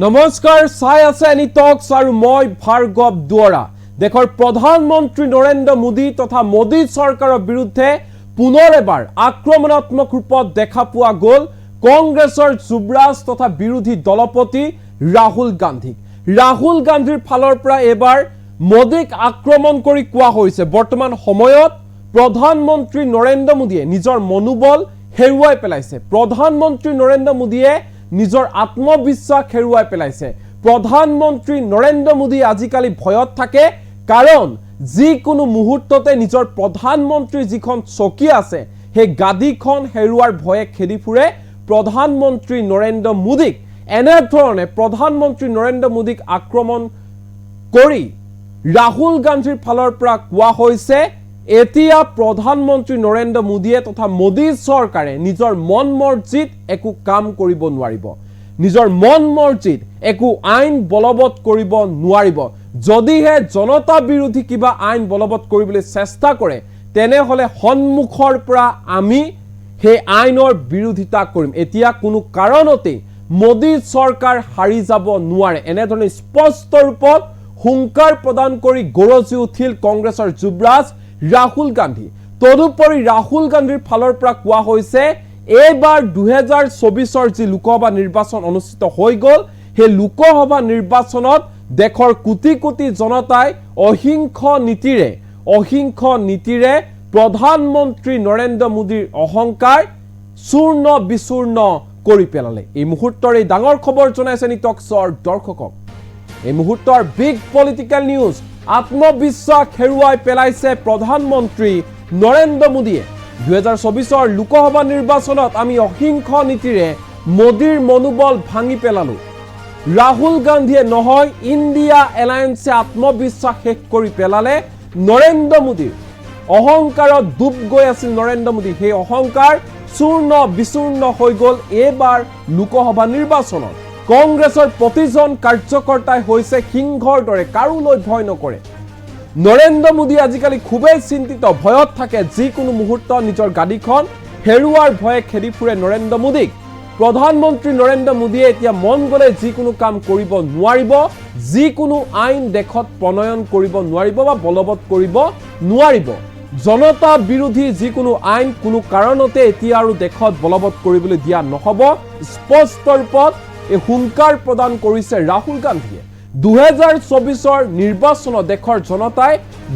নমস্কাৰ চাই আছে এনি টক্স আৰু মই ভাৰ্গৱ দুৱৰা দেশৰ প্ৰধানমন্ত্ৰী নৰেন্দ্ৰ মোদী তথা মোদী চৰকাৰৰ বিৰুদ্ধে পুনৰ এবাৰ আক্ৰমণাত্মক ৰূপত দেখা পোৱা গ'ল কংগ্ৰেছৰ যুৱৰাজ তথা বিৰোধী দলপতি ৰাহুল গান্ধীৰ ফালৰ পৰা এবাৰ মোদীক আক্ৰমণ কৰি কোৱা হৈছে বৰ্তমান সময়ত প্ৰধানমন্ত্ৰী নৰেন্দ্ৰ মোদীয়ে নিজৰ মনোবল হেৰুৱাই পেলাইছে প্ৰধানমন্ত্ৰী নৰেন্দ্ৰ মোদীয়ে নিজৰ আত্মবিশ্বাস হেৰুৱাই পেলাইছে প্ৰধানমন্ত্ৰী নৰেন্দ্ৰ মোদী আজিকালি ভয়ত থাকে কাৰণ যিকোনো মুহূৰ্ততে নিজৰ প্ৰধানমন্ত্ৰী যিখন চকী আছে হে গাদীখন হেৰুৱাৰ ভয়ে খেদি ফুৰে প্ৰধানমন্ত্ৰী নৰেন্দ্ৰ মোদীক এনে ধৰণে প্ৰধানমন্ত্ৰী নৰেন্দ্ৰ মোদীক আক্ৰমণ কৰি ৰাহুল গান্ধীৰ ফালৰ পৰা কোৱা হৈছে এতিয়া প্ৰধানমন্ত্ৰী নৰেন্দ্ৰ মোদীয়ে তথা মোদী চৰকাৰে নিজৰ মন মৰ্জিত একো কাম কৰিব নোৱাৰিব নিজৰ মন মৰ্জিত একো আইন বলবৎ কৰিব নোৱাৰিব যদিহে জনতা বিৰোধী কিবা আইন বলবৎ কৰিবলৈ চেষ্টা কৰে তেনেহলে সন্মুখৰ পৰা আমি হে আইনৰ বিৰোধিতা কৰিম এতিয়া কোনো কাৰণতে মোদী চৰকাৰ হাৰি যাব নোৱাৰে এনে ধৰণে স্পষ্ট ৰূপত হুংকাৰ প্ৰদান কৰি গৰজি উঠিল কংগ্ৰেছৰ যুৱৰাজ ৰাহুল গান্ধী তদুপৰি ৰাহুল গান্ধীৰ ফালৰ পৰা কোৱা হৈছে এইবাৰ 2024ৰ যি লোকসভা নিৰ্বাচন অনুষ্ঠিত হৈ গ'ল হে লোকসভা নিৰ্বাচনত দেশৰ কোটি কোটি জনতাই অহিংস নীতিৰে প্ৰধানমন্ত্ৰী নৰেন্দ্ৰ মোদীৰ অহংকাৰ চূৰ্ণ বিচূৰ্ণ কৰি পেলালে এই মুহূৰ্তৰ এই ডাঙৰ খবৰ জনাইছে নিটক্সৰ দৰ্শকক এই মুহূৰ্তৰ বিগ পলিটিক্যাল নিউজ আত্মবিশ্বাস হেৰুৱাই পেলাইছে প্ৰধানমন্ত্ৰী নৰেন্দ্ৰ মোদীয়ে 2024ৰ লোকসভা নিৰ্বাচনত আমি অহিংস নীতিৰে মোদীৰ মনোবল ভাঙি পেলালো ৰাহুল গান্ধীয়ে নহয় ইণ্ডিয়া এলায়েন্সে আত্মবিশ্বাস শেষ কৰি পেলালে নৰেন্দ্ৰ মোদীৰ অহংকাৰত ডুব গৈ আছিল নৰেন্দ্ৰ মোদী সেই অহংকাৰ চূৰ্ণ বিচূৰ্ণ হৈ গ'ল এইবাৰ লোকসভা নিৰ্বাচনত কংগ্ৰেছৰ প্ৰতিজন কাৰ্যকৰ্তাই হৈছে সিংহৰ দৰে কাৰোলৈ ভয় নকৰে নৰেন্দ্ৰ মোদী আজিকালি খুবেই চিন্তিত ভয়ত থাকে যিকোনো মুহূৰ্তত নিজৰ গাদীখন হেৰুৱাৰ ভয়ে খেদি ফুৰে নৰেন্দ্ৰ মোদীক প্ৰধানমন্ত্ৰী নৰেন্দ্ৰ মোদীয়ে এতিয়া মন গ'লে যিকোনো কাম কৰিব নোৱাৰিব যিকোনো আইন দেশত প্ৰণয়ন কৰিব নোৱাৰিব বা বলবৎ কৰিব নোৱাৰিব জনতা বিৰোধী যিকোনো আইন কোনো কাৰণতে এতিয়া আৰু দেশত বলবৎ কৰিবলৈ দিয়া নহব স্পষ্ট ৰূপত এই হুংকাৰ প্ৰদান কৰিছে ৰাহুল গান্ধীয়ে 2024ৰ নিৰ্বাচনত দেশৰ জনতাই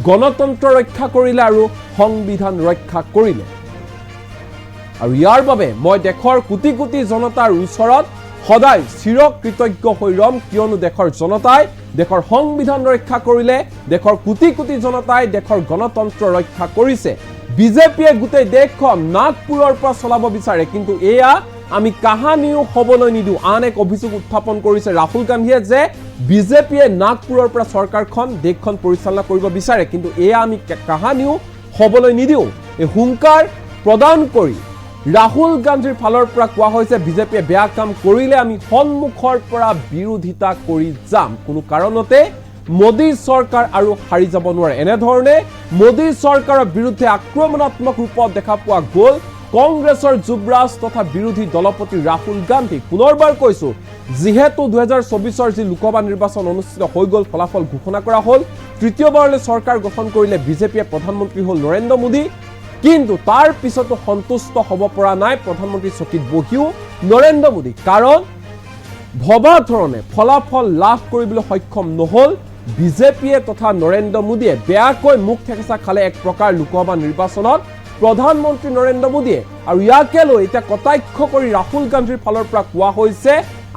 গণতন্ত্ৰ ৰক্ষা কৰিলে আৰু সংবিধান ৰক্ষা কৰিলে আৰু ইয়াৰ বাবে মই দেশৰ কোটি কোটি জনতাৰ ওচৰত সদায় চিৰকৃতজ্ঞ হৈ ৰম কিয়নো দেশৰ জনতাই দেশৰ সংবিধান ৰক্ষা কৰিলে দেশৰ কোটি কোটি জনতাই দেশৰ গণতন্ত্ৰ ৰক্ষা কৰিছে বিজেপিয়ে গোটেই দেশখন নাগপুৰৰ পৰা চলাব বিচাৰে কিন্তু এয়া আমি কাহানিও হবলৈ নিদু আন এক অভিযোগ উত্থাপন কৰিছে ৰাহুল গান্ধীয়ে যে বিজেপিয়ে নাগপুৰৰ পৰা চৰকাৰখন দেশখন পৰিচালনা কৰিব বিচাৰে কিন্তু এয়া আমি কাহানিও হবলৈ নিদিও এই হুংকাৰ প্ৰদান কৰি ৰাহুল গান্ধীৰ ফালৰ পৰা কোৱা হৈছে বিজেপিয়ে বেয়া কাম কৰিলে আমি সন্মুখৰ পৰা বিৰোধিতা কৰি যাম কোনো কাৰণতে মোদী চৰকাৰ আৰু হাৰি যাব নোৱাৰে এনে ধৰণে মোদী চৰকাৰৰ বিৰুদ্ধে আক্ৰমণাত্মক ৰূপত দেখা পোৱা গ'ল কংগ্ৰেছৰ যুৱৰাজ তথা বিৰোধী দলপতি ৰাহুল গান্ধী পুনৰবাৰ কৈছো যিহেতু 2024ৰ যি লোকসভা নিৰ্বাচন অনুষ্ঠিত হৈ গ'ল ফলাফল ঘোষণা কৰা হ'ল তৃতীয়বাৰলৈ চৰকাৰ গঠন কৰিলে বিজেপিয়ে প্ৰধানমন্ত্ৰী হ'ল নৰেন্দ্ৰ মোদী কিন্তু তাৰ পিছতো সন্তুষ্ট হ'ব পৰা নাই প্ৰধানমন্ত্ৰী চকীত বহিও নৰেন্দ্ৰ মোদী কাৰণ ভবা ধৰণে ফলাফল লাভ কৰিবলৈ সক্ষম নহ'ল বিজেপিয়ে তথা নৰেন্দ্ৰ মোদীয়ে বেয়াকৈ মুখ ঠেকেচা খালে এক প্ৰকাৰ লোকসভা নিৰ্বাচনত প্ৰধানমন্ত্ৰী নৰেন্দ্ৰ মোদীয়ে আৰু ইয়াকে লৈ এতিয়া কটাক্ষ কৰি ৰাহুল গান্ধীৰ ফালৰ পৰা কোৱা হৈছে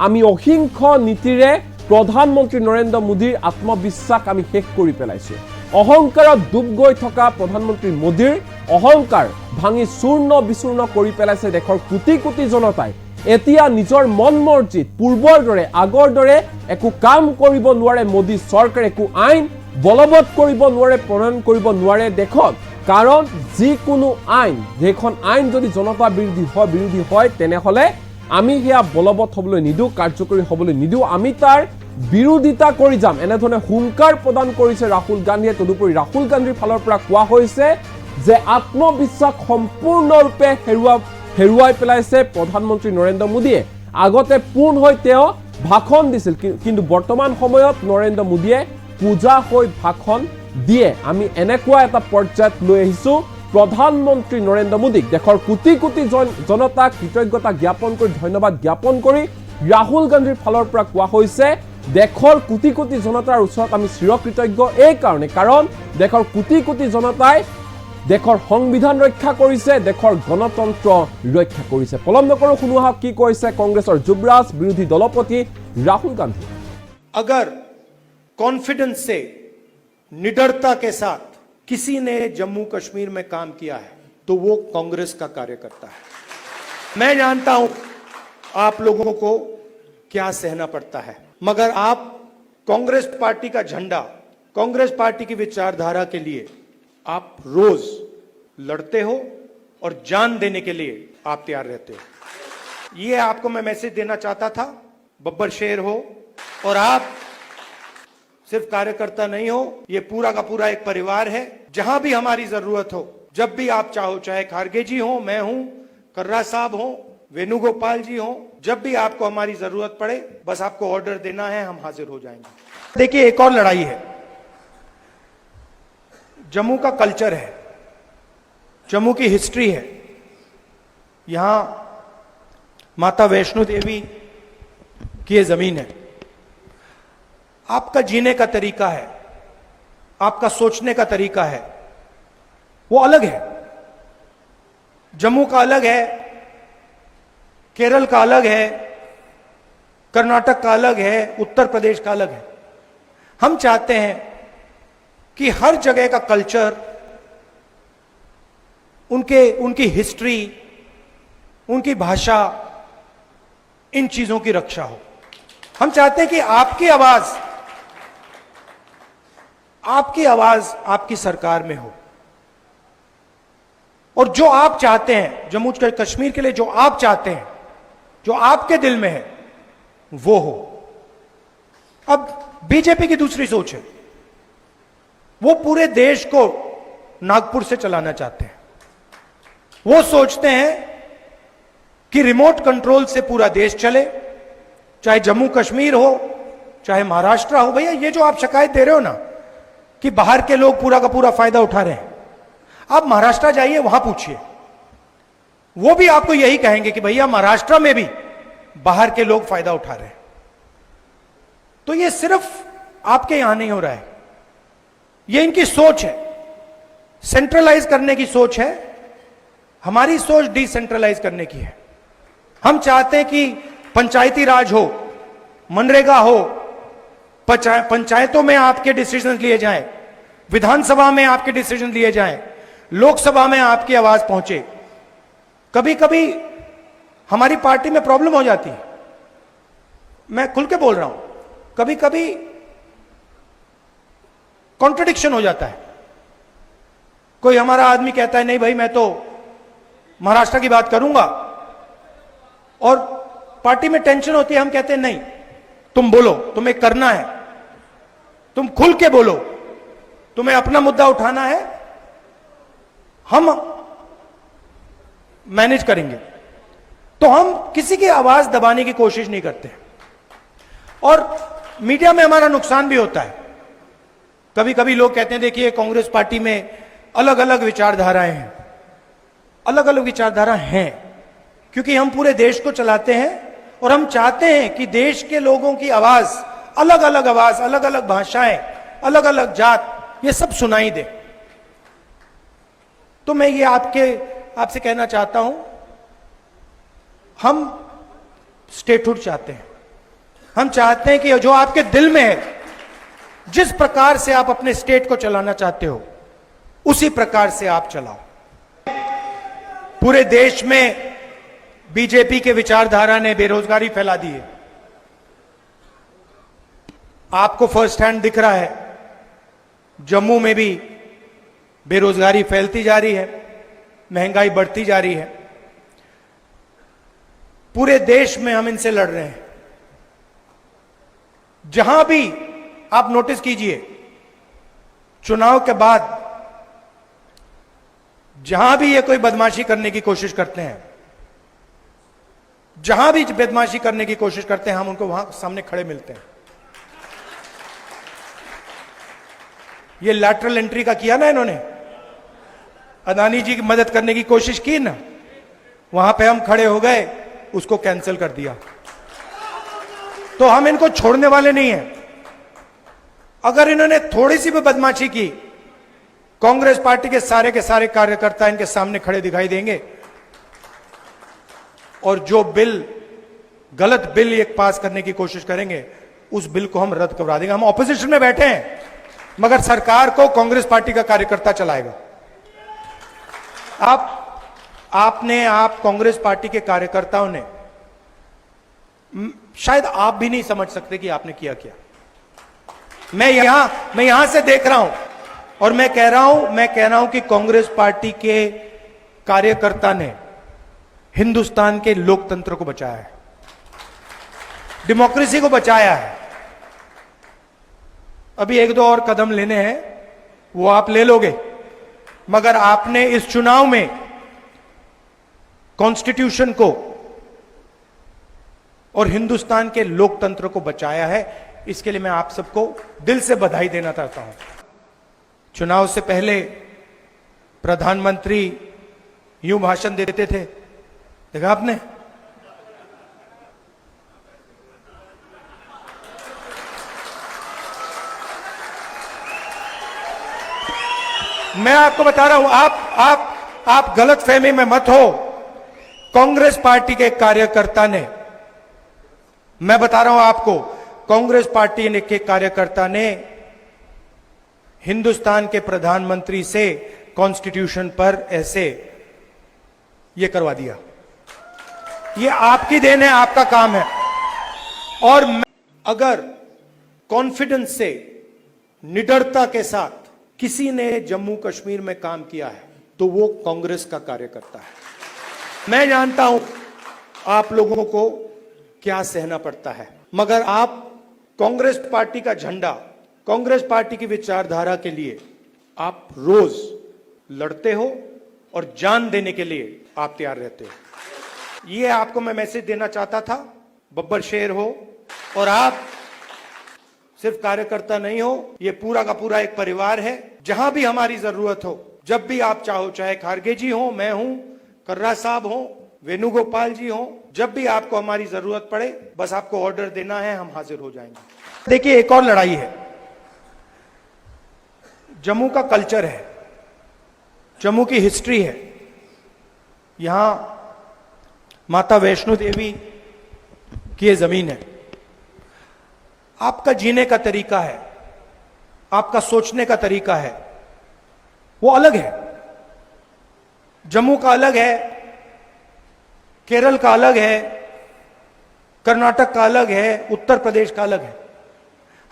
আমি অহিংস নীতিৰে প্ৰধানমন্ত্ৰী নৰেন্দ্ৰ মোদীৰ আত্মবিশ্বাস আমি শেষ কৰি পেলাইছো অহংকাৰত ডুব গৈ থকা প্ৰধানমন্ত্ৰী মোদীৰ অহংকাৰ ভাঙি চূৰ্ণ বিচূৰ্ণ কৰি পেলাইছে দেশৰ কোটি কোটি জনতাই এতিয়া নিজৰ মন মৰ্জিত পূৰ্বৰ দৰে আগৰ দৰে একো কাম কৰিব নোৱাৰে মোদী চৰকাৰ একো আইন বলবৎ কৰিব নোৱাৰে প্ৰণয়ন কৰিব নোৱাৰে দেশত কাৰণ যিকোনো আইন যেখন আইন যদি জনতা বিৰোধী হয় তেনেহলে আমি হেয়া বলবৎ হ'বলৈ নিদু কাৰ্যকৰী হ'বলৈ নিদু আমি তাৰ বিৰোধিতা কৰি যাম এনে ধৰণে হুংকাৰ প্ৰদান কৰিছে ৰাহুল গান্ধীয়ে তদুপৰি ৰাহুল গান্ধীৰ ফালৰ পৰা কোৱা হৈছে যে আত্মবিশ্বাস সম্পূৰ্ণৰূপে হেৰুৱাই পেলাইছে প্ৰধানমন্ত্ৰী নৰেন্দ্ৰ মোদীয়ে আগতে পোন হৈ তেওঁ ভাষণ দিছিল, কিন্তু বৰ্তমান সময়ত নৰেন্দ্ৰ মোদীয়ে পূজা হৈ ভাষণ দিয়ে। আমি এনেকুৱা এটা পৰ্যায়ত লৈ আহিছোঁ প্ৰধানমন্ত্ৰী নৰেন্দ্ৰ মোদীক দেশৰ কোটি কোটি জনতাক কৃতজ্ঞতা জ্ঞাপন কৰি ধন্যবাদ জ্ঞাপন কৰি ৰাহুল গান্ধীৰ ফালৰ পৰা কোৱা হৈছে দেশৰ কোটি কোটি জনতাৰ ওচৰত আমি চিৰকৃতজ্ঞ এই কাৰণে, কাৰণ দেশৰ কোটি কোটি জনতাই দেশৰ সংবিধান ৰক্ষা কৰিছে, দেশৰ গণতন্ত্ৰ ৰক্ষা কৰিছে। পলম নকৰো, শুনো আহক কি কৈছে কংগ্ৰেছৰ যুৱৰাজ বিৰোধী দলপতি राहुल गांधी। अगर कॉन्फिडेंस से निडरता के साथ किसी ने जम्मू कश्मीर में काम किया है तो वो कांग्रेस का कार्यकर्ता है। मैं जानता हूं आप लोगों को क्या सहना पड़ता है, मगर आप कांग्रेस पार्टी का झंडा, कांग्रेस पार्टी की विचारधारा के लिए आप रोज लड़ते हो और जान देने के लिए आप तैयार रहते हो। ये आपको मैं मैसेज देना चाहता था। बब्बर शेर हो और आप सिर्फ कार्यकर्ता नहीं हो, ये पूरा का पूरा एक परिवार है। जहां भी हमारी जरूरत हो, जब भी आप चाहो, चाहे खारगे जी हो, मैं हूं, कर्रा साहब हो, वेणुगोपाल जी हो, जब भी आपको हमारी जरूरत पड़े बस आपको ऑर्डर देना है, हम हाजिर हो जाएंगे। देखिए, एक और लड़ाई है, जम्मू का कल्चर है, जम्मू की हिस्ट्री है। यहां माता वैष्णो देवी की ये जमीन है। आपका जीने का तरीका है, आपका सोचने का तरीका है, वो अलग है। जम्मू का अलग है, केरल का अलग है, कर्नाटक का अलग है, उत्तर प्रदेश का अलग है। हम चाहते हैं कि हर जगह का कल्चर, उनकी हिस्ट्री, उनकी भाषा, इन चीजों की रक्षा हो। हम चाहते हैं कि आपकी आवाज आपकी सरकार में हो, और जो आप चाहते हैं जम्मू कश्मीर के लिए, जो आप चाहते हैं, जो आपके दिल में है, वो हो। अब बीजेपी की दूसरी सोच है, वो पूरे देश को नागपुर से चलाना चाहते हैं। वो सोचते हैं कि रिमोट कंट्रोल से पूरा देश चले, चाहे जम्मू कश्मीर हो, चाहे महाराष्ट्र हो। भैया, ये जो आप शिकायत दे रहे हो ना कि बाहर के लोग पूरा का पूरा फायदा उठा रहे हैं, आप महाराष्ट्र जाइए, वहां पूछिए, वो भी आपको यही कहेंगे कि भैया महाराष्ट्र में भी बाहर के लोग फायदा उठा रहे हैं। तो ये सिर्फ आपके यहां नहीं हो रहा है, ये इनकी सोच है, सेंट्रलाइज करने की सोच है। हमारी सोच डिसेंट्रलाइज करने की है। हम चाहते हैं कि पंचायती राज हो, मनरेगा हो, पंचायतों में आपके डिसीजन लिए जाएं, विधानसभा में आपके डिसीजन लिए जाएं, लोकसभा में आपकी आवाज पहुंचे। कभी कभी हमारी पार्टी में प्रॉब्लम हो जाती है, मैं खुल के बोल रहा हूं, कभी कभी कॉन्ट्रडिक्शन हो जाता है। कोई हमारा आदमी कहता है नहीं भाई मैं तो महाराष्ट्र की बात करूंगा, और पार्टी में टेंशन होती है, हम कहते हैं नहीं तुम बोलो, तुम्हें करना है, तुम खुल के बोलो, तुम्हें अपना मुद्दा उठाना है, हम मैनेज करेंगे। तो हम किसी की आवाज दबाने की कोशिश नहीं करते, और मीडिया में हमारा नुकसान भी होता है। कभी कभी लोग कहते हैं देखिए कांग्रेस पार्टी में अलग अलग विचारधाराएं हैं, अलग अलग विचारधारा हैं, क्योंकि हम पूरे देश को चलाते हैं और हम चाहते हैं कि देश के लोगों की आवाज, अलग अलग भाषाएं, अलग अलग जात, ये सब सुनाई दे। तो मैं ये आपसे कहना चाहता हूं, हम स्टेटहुड चाहते हैं। हम चाहते हैं कि जो आपके दिल में है, जिस प्रकार से आप अपने स्टेट को चलाना चाहते हो, उसी प्रकार से आप चलाओ। पूरे देश में बीजेपी के विचारधारा ने बेरोजगारी फैला दी है। आपको फर्स्ट हैंड दिख रहा है, जम्मू में भी बेरोजगारी फैलती जा रही है, महंगाई बढ़ती जा रही है। पूरे देश में हम इनसे लड़ रहे हैं। जहां भी आप नोटिस कीजिए, चुनाव के बाद जहां भी ये कोई बदमाशी करने की कोशिश करते हैं, जहां भी बदमाशी करने की कोशिश करते हैं हम उनको वहां सामने खड़े मिलते हैं। ये लैटरल एंट्री का किया ना इन्होंने, अदानी जी की मदद करने की कोशिश की ना, वहां पे हम खड़े हो गए, उसको कैंसिल कर दिया। तो हम इनको छोड़ने वाले नहीं हैं। अगर इन्होंने थोड़ी सी भी बदमाशी की, कांग्रेस पार्टी के सारे कार्यकर्ता इनके सामने खड़े दिखाई देंगे और जो बिल, गलत बिल एक पास करने की कोशिश करेंगे, उस बिल को हम रद्द करवा देंगे। हम ऑपोजिशन में बैठे हैं, मगर सरकार को कांग्रेस पार्टी का कार्यकर्ता चलाएगा। आप कांग्रेस पार्टी के कार्यकर्ताओं ने, शायद आप भी नहीं समझ सकते कि आपने किया क्या। मैं यहां से देख रहा हूं और मैं कह रहा हूं कि कांग्रेस पार्टी के कार्यकर्ता ने हिंदुस्तान के लोकतंत्र को बचाया है, डेमोक्रेसी को बचाया है। अभी एक दो और कदम लेने हैं, वो आप ले लोगे, मगर आपने इस चुनाव में कॉन्स्टिट्यूशन को और हिंदुस्तान के लोकतंत्र को बचाया है। इसके लिए मैं आप सबको दिल से बधाई देना चाहता हूं। चुनाव से पहले प्रधानमंत्री यूं भाषण देते थे, देखा आपने? मैं आपको बता रहा हूं, आप गलत फहमी में मत हो। कांग्रेस पार्टी के कार्यकर्ता ने, मैं बता रहा हूं आपको, कांग्रेस पार्टी के कार्यकर्ता ने हिंदुस्तान के प्रधानमंत्री से कॉन्स्टिट्यूशन पर ऐसे ये करवा दिया। ये आपकी देन है, आपका काम है। और अगर कॉन्फिडेंस से, निडरता के साथ किसी ने जम्मू कश्मीर में काम किया है तो वो कांग्रेस का कार्यकर्ता है। मैं जानता हूं आप लोगों को क्या सहना पड़ता है, मगर आप कांग्रेस पार्टी का झंडा, कांग्रेस पार्टी की विचारधारा के लिए आप रोज लड़ते हो और जान देने के लिए आप तैयार रहते हो। ये आपको मैं मैसेज देना चाहता था। बब्बर शेर हो और आप सिर्फ कार्यकर्ता नहीं हो, ये पूरा का पूरा एक परिवार है। जहां भी हमारी जरूरत हो, जब भी आप चाहो, चाहे खारगे जी हो, मैं हूं, कर्रा साहब हो, वेणुगोपाल जी हो, जब भी आपको हमारी जरूरत पड़े, बस आपको ऑर्डर देना है, हम हाजिर हो जाएंगे। देखिए, एक और लड़ाई है, जम्मू का कल्चर है, जम्मू की हिस्ट्री है। यहां माता वैष्णो देवी की ये जमीन है। आपका जीने का तरीका है, आपका सोचने का तरीका है, वो अलग है। जम्मू का अलग है, केरल का अलग है, कर्नाटक का अलग है, उत्तर प्रदेश का अलग है।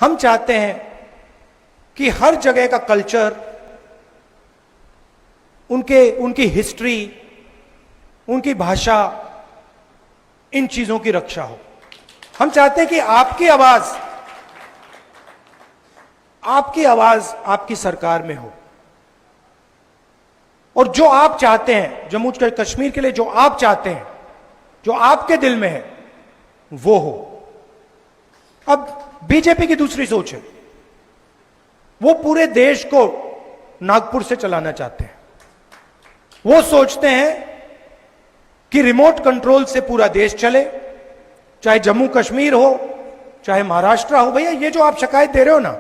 हम चाहते हैं कि हर जगह का कल्चर, उनकी हिस्ट्री, उनकी भाषा, इन चीजों की रक्षा हो। हम चाहते हैं कि आपकी आवाज आपकी सरकार में हो, और जो आप चाहते हैं जम्मू कश्मीर के लिए, जो आप चाहते हैं, जो आपके दिल में है, वो हो। अब बीजेपी की दूसरी सोच है, वो पूरे देश को नागपुर से चलाना चाहते हैं। वो सोचते हैं कि रिमोट कंट्रोल से पूरा देश चले, चाहे जम्मू कश्मीर हो, चाहे महाराष्ट्र हो। भैया, ये जो आप शिकायत दे रहे हो ना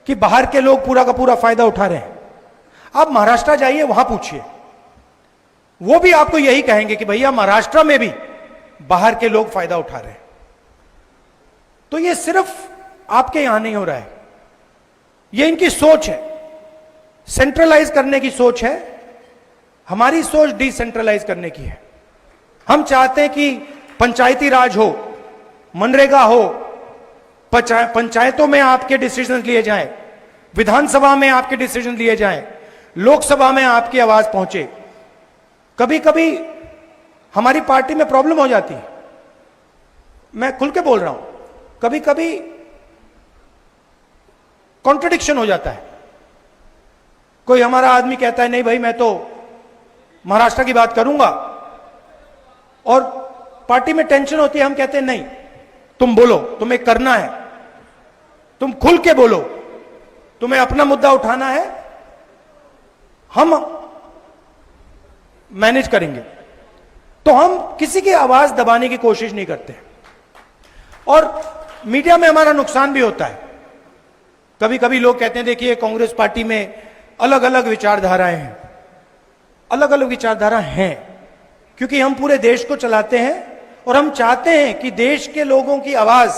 कि बाहर के लोग पूरा का पूरा फायदा उठा रहे हैं, आप महाराष्ट्र जाइए, वहां पूछिए, वो भी आपको यही कहेंगे कि भैया महाराष्ट्र में भी बाहर के लोग फायदा उठा रहे हैं। तो ये सिर्फ आपके यहां नहीं हो रहा है, ये इनकी सोच है, सेंट्रलाइज करने की सोच है। हमारी सोच डिसेंट्रलाइज करने की है। हम चाहते हैं कि पंचायती राज हो, मनरेगा हो, पंचायतों में आपके डिसीजन लिए जाएं, विधानसभा में आपके डिसीजन लिए जाएं, लोकसभा में आपकी आवाज पहुंचे। कभी कभी हमारी पार्टी में प्रॉब्लम हो जाती है, मैं खुल के बोल रहा हूं, कभी कभी कॉन्ट्रडिक्शन हो जाता है। कोई हमारा आदमी कहता है नहीं भाई मैं तो महाराष्ट्र की बात करूंगा, और पार्टी में टेंशन होती है, हम कहते हैं नहीं, तुम बोलो, तुम्हें करना है, तुम खुल के बोलो, तुम्हें अपना मुद्दा उठाना है, हम मैनेज करेंगे। तो हम किसी की आवाज दबाने की कोशिश नहीं करते। और मीडिया में हमारा नुकसान भी होता है। कभी कभी लोग कहते हैं देखिए कांग्रेस पार्टी में अलग अलग विचारधाराएं हैं। अलग अलग विचारधारा हैं क्योंकि हम पूरे देश को चलाते हैं और हम चाहते हैं कि देश के लोगों की आवाज,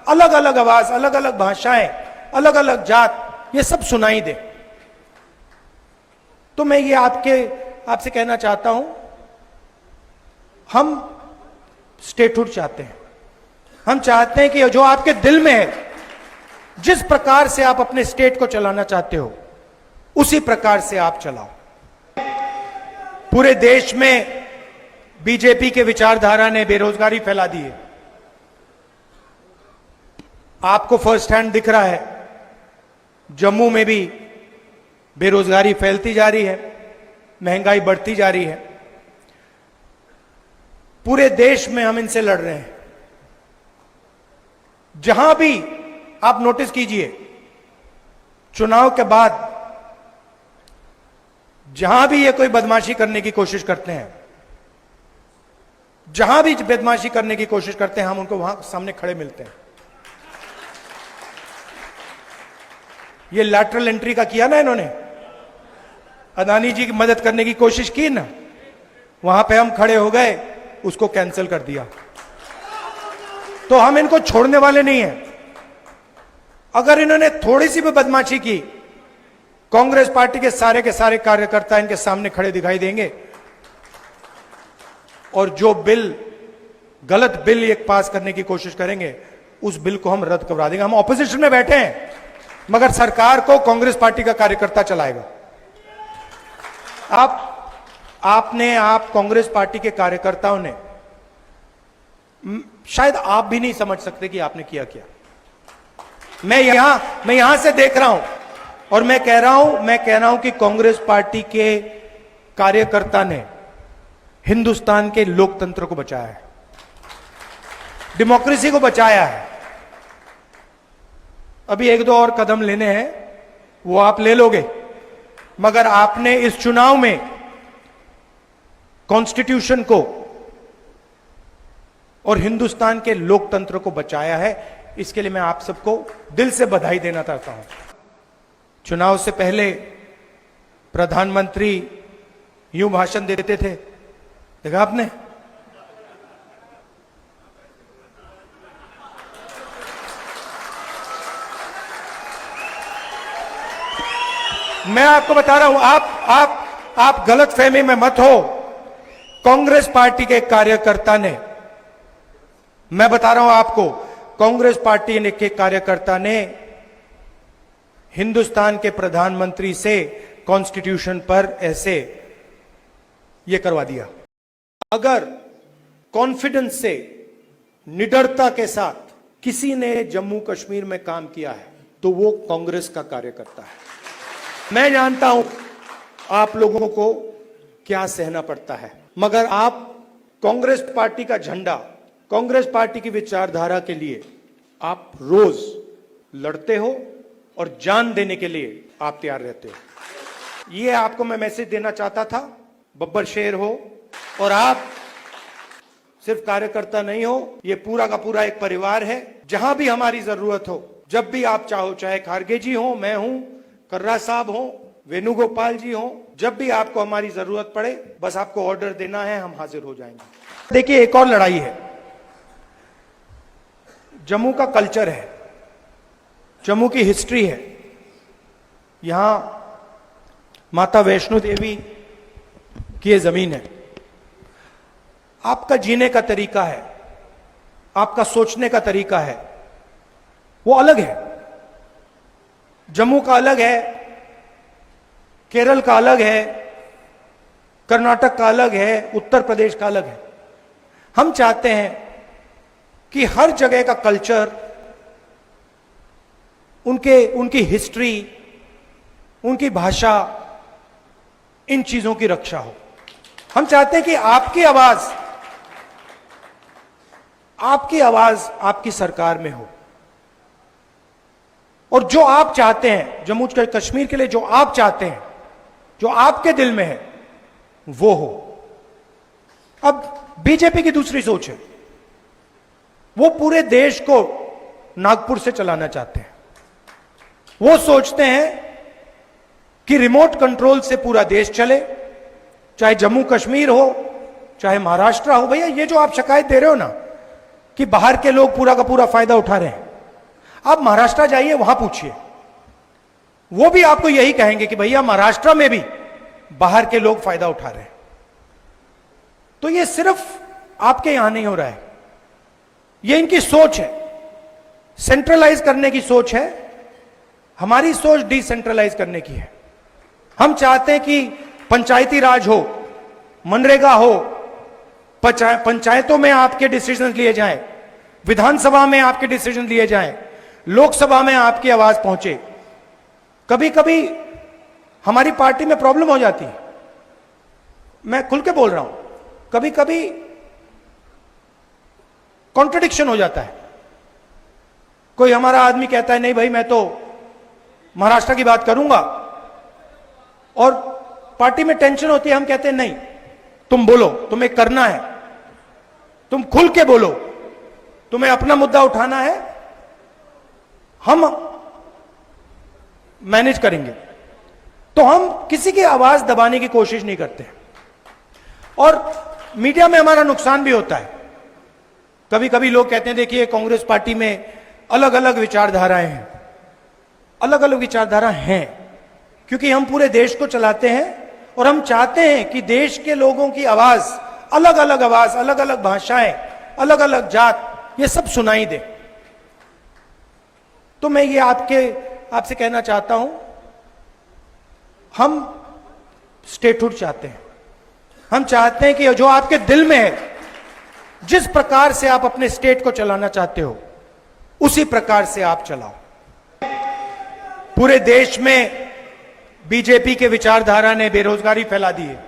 अलग अलग भाषाएं, अलग अलग जात, ये सब सुनाई दे। तो मैं ये आपसे कहना चाहता हूं, हम स्टेटहुड चाहते हैं। हम चाहते हैं कि जो आपके दिल में है, जिस प्रकार से आप अपने स्टेट को चलाना चाहते हो, उसी प्रकार से आप चलाओ। पूरे देश में बीजेपी के विचारधारा ने बेरोजगारी फैला दी है। आपको फर्स्ट हैंड दिख रहा है, जम्मू में भी बेरोजगारी फैलती जा रही है, महंगाई बढ़ती जा रही है। पूरे देश में हम इनसे लड़ रहे हैं। जहां भी आप नोटिस कीजिए, चुनाव के बाद जहां भी ये कोई बदमाशी करने की कोशिश करते हैं, जहां भी बदमाशी करने की कोशिश करते हैं, हम उनको वहां सामने खड़े मिलते हैं। ये लैटरल एंट्री का किया ना इन्होंने, अदानी जी की मदद करने की कोशिश की ना, वहां पे हम खड़े हो गए, उसको कैंसिल कर दिया। तो हम इनको छोड़ने वाले नहीं हैं। अगर इन्होंने थोड़ी सी भी बदमाशी की, कांग्रेस पार्टी के सारे कार्यकर्ता इनके सामने खड़े दिखाई देंगे और जो बिल, गलत बिल एक पास करने की कोशिश करेंगे, उस बिल को हम रद्द करवा देंगे। हम ऑपोजिशन में बैठे हैं, मगर सरकार को कांग्रेस पार्टी का कार्यकर्ता चलाएगा। आप कांग्रेस पार्टी के कार्यकर्ताओं ने, शायद आप भी नहीं समझ सकते कि आपने किया क्या। मैं यहां से देख रहा हूं और मैं कह रहा हूं कि कांग्रेस पार्टी के कार्यकर्ता ने हिंदुस्तान के लोकतंत्र को बचाया है, डेमोक्रेसी को बचाया है। अभी एक दो और कदम लेने हैं, वो आप ले लोगे, मगर आपने इस चुनाव में कॉन्स्टिट्यूशन को और हिंदुस्तान के लोकतंत्र को बचाया है। इसके लिए मैं आप सबको दिल से बधाई देना चाहता हूं। चुनाव से पहले प्रधानमंत्री यूं भाषण देते थे, देखा आपने? मैं आपको बता रहा हूं, आप गलत फहमी में मत हो। कांग्रेस पार्टी के कार्यकर्ता ने, मैं बता रहा हूं आपको, कांग्रेस पार्टी के कार्यकर्ता ने हिंदुस्तान के प्रधानमंत्री से कॉन्स्टिट्यूशन पर ऐसे ये करवा दिया। अगर कॉन्फिडेंस से, निडरता के साथ किसी ने जम्मू कश्मीर में काम किया है तो वो कांग्रेस का कार्यकर्ता है। मैं जानता हूं आप लोगों को क्या सहना पड़ता है, मगर आप कांग्रेस पार्टी का झंडा, कांग्रेस पार्टी की विचारधारा के लिए आप रोज लड़ते हो और जान देने के लिए आप तैयार रहते हो। ये आपको मैं मैसेज देना चाहता था। बब्बर शेर हो और आप सिर्फ कार्यकर्ता नहीं हो, ये पूरा का पूरा एक परिवार है। जहां भी हमारी जरूरत हो, जब भी आप चाहो, चाहे खारगे जी हो, मैं हूं, कर्रा साहब हो, वेणुगोपाल जी हो, जब भी आपको हमारी जरूरत पड़े, बस आपको ऑर्डर देना है, हम हाजिर हो जाएंगे। देखिए, एक और लड़ाई है, जम्मू का कल्चर है, जम्मू की हिस्ट्री है। यहां माता वैष्णो देवी की ये जमीन है। आपका जीने का तरीका है, आपका सोचने का तरीका है, वो अलग है। जम्मू का अलग है, केरल का अलग है, कर्नाटक का अलग है, उत्तर प्रदेश का अलग है। हम चाहते हैं कि हर जगह का कल्चर, उनकी हिस्ट्री, उनकी भाषा, इन चीजों की रक्षा हो। हम चाहते हैं कि आपकी आवाज आपकी आवाज आपकी सरकार में हो और जो आप चाहते हैं, जम्मू कश्मीर के लिए जो आप चाहते हैं, जो आपके दिल में है, वो हो। अब बीजेपी की दूसरी सोच है, वो पूरे देश को नागपुर से चलाना चाहते हैं। वो सोचते हैं कि रिमोट कंट्रोल से पूरा देश चले, चाहे जम्मू कश्मीर हो चाहे महाराष्ट्र हो। भैया ये जो आप शिकायत दे रहे हो ना कि बाहर के लोग पूरा का पूरा फायदा उठा रहे हैं, आप महाराष्ट्र जाइए, वहां पूछिए, वो भी आपको यही कहेंगे कि भैया महाराष्ट्र में भी बाहर के लोग फायदा उठा रहे हैं। तो ये सिर्फ आपके यहां नहीं हो रहा है, ये इनकी सोच है, सेंट्रलाइज करने की सोच है। हमारी सोच डिसेंट्रलाइज करने की है। हम चाहते हैं कि पंचायती राज हो, मनरेगा हो, पंचायतों में आपके डिसीजन लिए जाएं, विधानसभा में आपके डिसीजन लिए जाएं, लोकसभा में आपकी आवाज पहुंचे। कभी कभी हमारी पार्टी में प्रॉब्लम हो जाती है, मैं खुल के बोल रहा हूं, कभी कभी कॉन्ट्रडिक्शन हो जाता है। कोई हमारा आदमी कहता है नहीं भाई मैं तो महाराष्ट्र की बात करूंगा, और पार्टी में टेंशन होती है, हम कहते हैं नहीं तुम बोलो, तुम्हें करना है, तुम खुल के बोलो, तुम्हें अपना मुद्दा उठाना है, हम मैनेज करेंगे। तो हम किसी की आवाज दबाने की कोशिश नहीं करते। और मीडिया में हमारा नुकसान भी होता है। कभी कभी लोग कहते हैं देखिए कांग्रेस पार्टी में अलग अलग विचारधाराएं हैं। अलग अलग विचारधारा हैं क्योंकि हम पूरे देश को चलाते हैं और हम चाहते हैं कि देश के लोगों की आवाज, अलग अलग भाषाएं, अलग अलग जात, ये सब सुनाई दे। तो मैं ये आपसे कहना चाहता हूं, हम स्टेटहुड चाहते हैं। हम चाहते हैं कि जो आपके दिल में है, जिस प्रकार से आप अपने स्टेट को चलाना चाहते हो, उसी प्रकार से आप चलाओ। पूरे देश में बीजेपी के विचारधारा ने बेरोजगारी फैला दी है।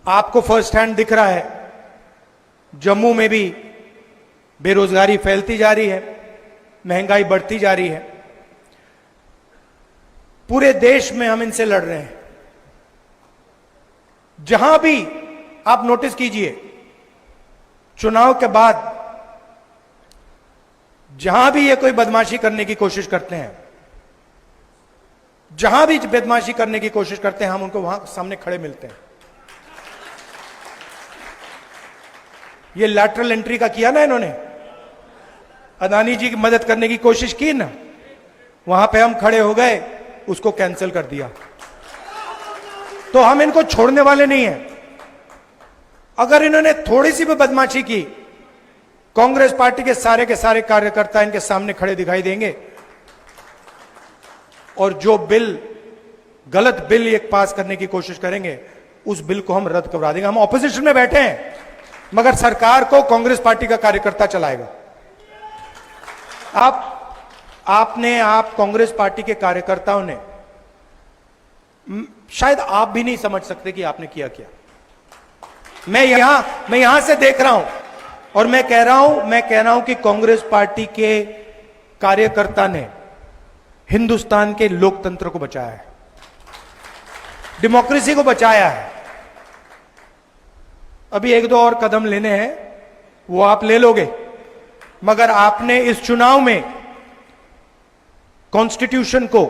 आपको फर्स्ट हैंड दिख रहा है, जम्मू में भी बेरोजगारी फैलती जा रही है, महंगाई बढ़ती जा रही है। पूरे देश में हम इनसे लड़ रहे हैं। जहां भी आप नोटिस कीजिए, चुनाव के बाद जहां भी ये कोई बदमाशी करने की कोशिश करते हैं, जहां भी बदमाशी करने की कोशिश करते हैं, हम उनको वहां सामने खड़े मिलते हैं। ये लैटरल एंट्री का किया ना इन्होंने, अदानी जी की मदद करने की कोशिश की ना, वहां पे हम खड़े हो गए, उसको कैंसिल कर दिया। तो हम इनको छोड़ने वाले नहीं हैं। अगर इन्होंने थोड़ी सी भी बदमाशी की, कांग्रेस पार्टी के सारे कार्यकर्ता इनके सामने खड़े दिखाई देंगे और जो गलत बिल एक पास करने की कोशिश करेंगे, उस बिल को हम रद्द करवा देंगे। हम ऑपोजिशन में बैठे हैं, मगर सरकार को कांग्रेस पार्टी का कार्यकर्ता चलाएगा। आप कांग्रेस पार्टी के कार्यकर्ताओं ने, शायद आप भी नहीं समझ सकते कि आपने किया क्या। मैं यहां से देख रहा हूं और मैं कह रहा हूं कि कांग्रेस पार्टी के कार्यकर्ता ने हिंदुस्तान के लोकतंत्र को बचाया है, डेमोक्रेसी को बचाया है। अभी एक दो और कदम लेने हैं, वो आप ले लोगे, मगर आपने इस चुनाव में कॉन्स्टिट्यूशन को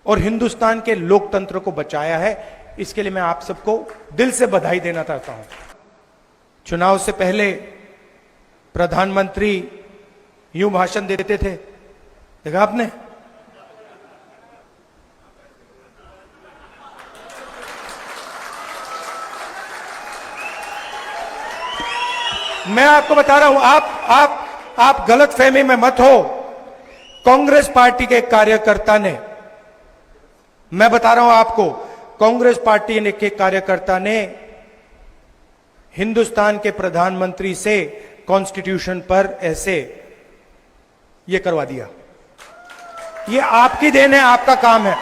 और हिंदुस्तान के लोकतंत्र को बचाया है। इसके लिए मैं आप सबको दिल से बधाई देना चाहता हूं। चुनाव से पहले प्रधानमंत्री यूं भाषण देते थे, देखा आपने? मैं आपको बता रहा हूं, आप गलत फहमी में मत हो। कांग्रेस पार्टी के कार्यकर्ता ने, मैं बता रहा हूं आपको, कांग्रेस पार्टी के कार्यकर्ता ने हिंदुस्तान के प्रधानमंत्री से कॉन्स्टिट्यूशन पर ऐसे ये करवा दिया। ये आपकी देन है, आपका काम है।